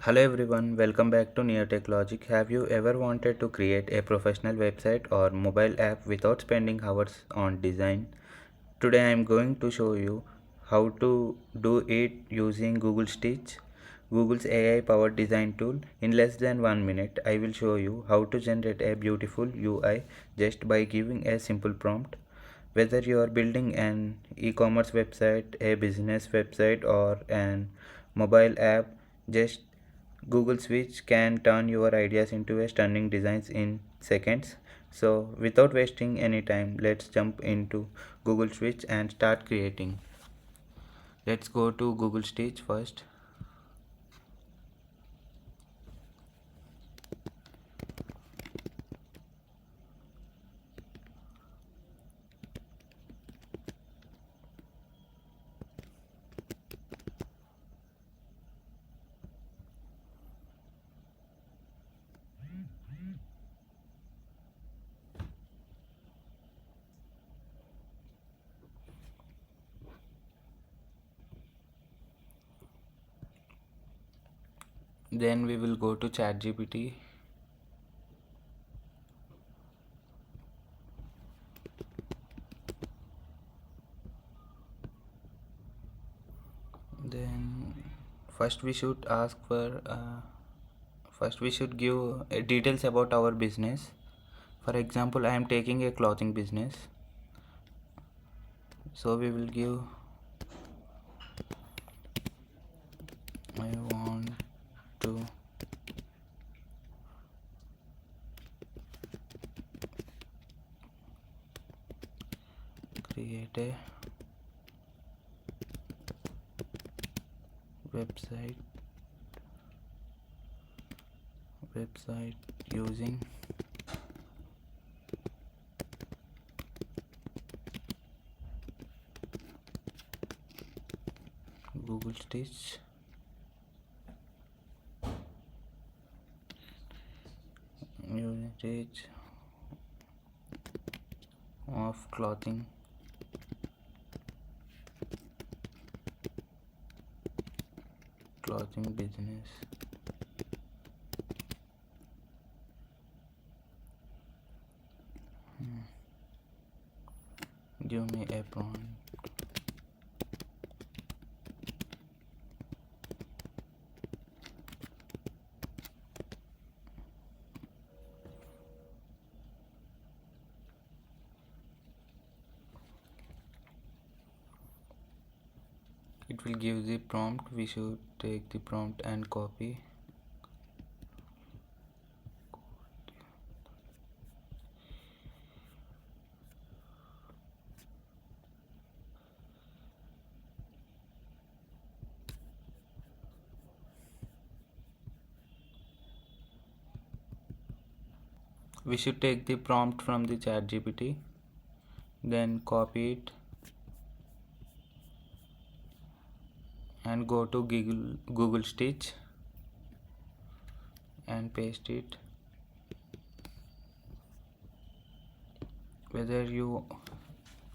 Hello everyone, welcome back to Near Tech Logic. Have you ever wanted to create a professional website or mobile app without spending hours on design? Today I am going to show you how to do it using Google Stitch, Google's AI powered design tool. In less than 1 minute, I will show you how to generate a beautiful UI just by giving a simple prompt. Whether you are building an e-commerce website, a business website, or an mobile app, just Google Switch can turn your ideas into a stunning designs in seconds. So without wasting any time, let's jump into Google Switch and start creating. Let's go to Google Stitch first. Then we will go to ChatGPT. Then first we should ask for first we should give details about our business. For example, I am taking a clothing business, so we will give I want to create a website using Google Stitch usage of clothing business. Give me a prompt. It will give the prompt. We should take the prompt and copy. We should take the prompt from the ChatGPT, then copy it and go to Google Stitch and paste it. Whether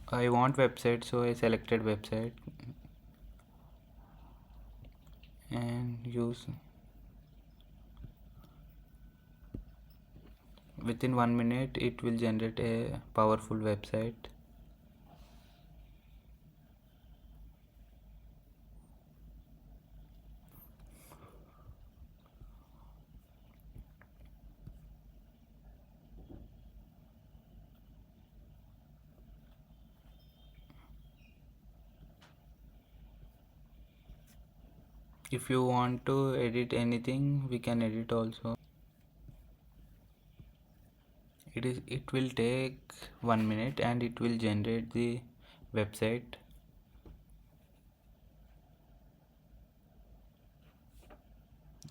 I want website, so I selected website and use. Within 1 minute it will generate a powerful website. If you want to edit anything, we can edit also. It will take 1 minute and it will generate the website.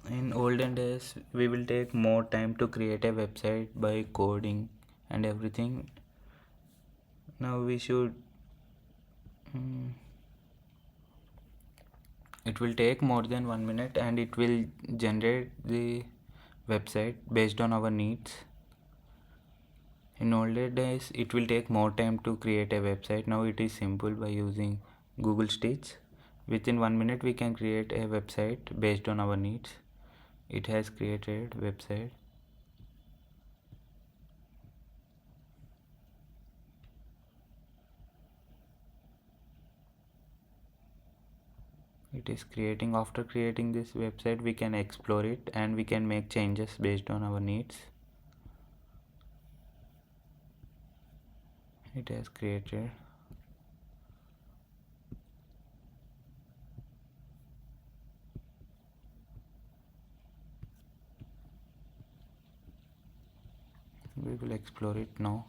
In olden days, we will take more time to create a website by coding and everything. Now we should it will take more than 1 minute and it will generate the website based on our needs. In older days, it will take more time to create a website. Now it is simple by using Google Stitch. Within 1 minute, we can create a website based on our needs. It has created website. It is creating. After creating this website, we can explore it and we can make changes based on our needs. It has created. We will explore it now.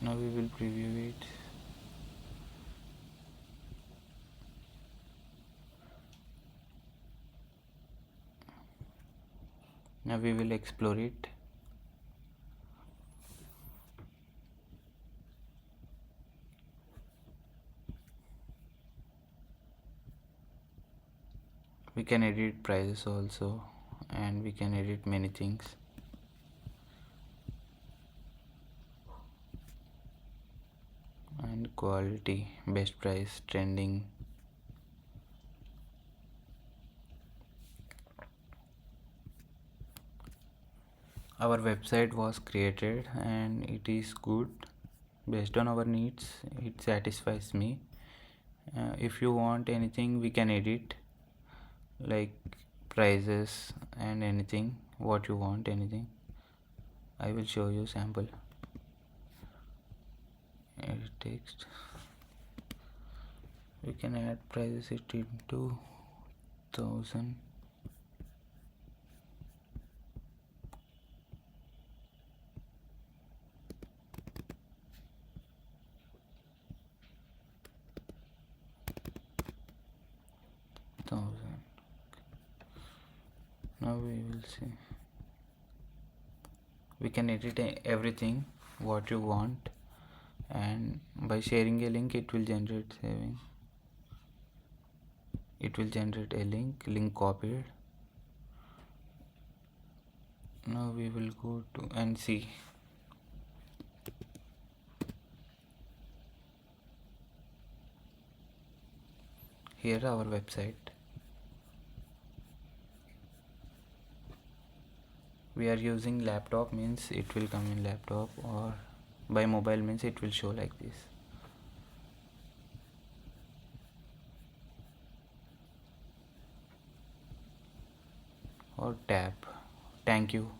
Now we will preview it. Now we will explore it. We can edit prices also, and we can edit many things. And quality, best price, trending. Our website was created and it is good based on our needs. It satisfies me. If you want anything, we can edit, like prices and anything what you want. Anything, I will show you sample. Edit text. We can add prices it into 1000. Now we will see. We can edit everything what you want, and by sharing a link it will generate saving. It will generate a link copied. Now we will go to and see. Here our website. We are using laptop, means it will come in laptop, or by mobile means it will show like this. Or tab. Thank you.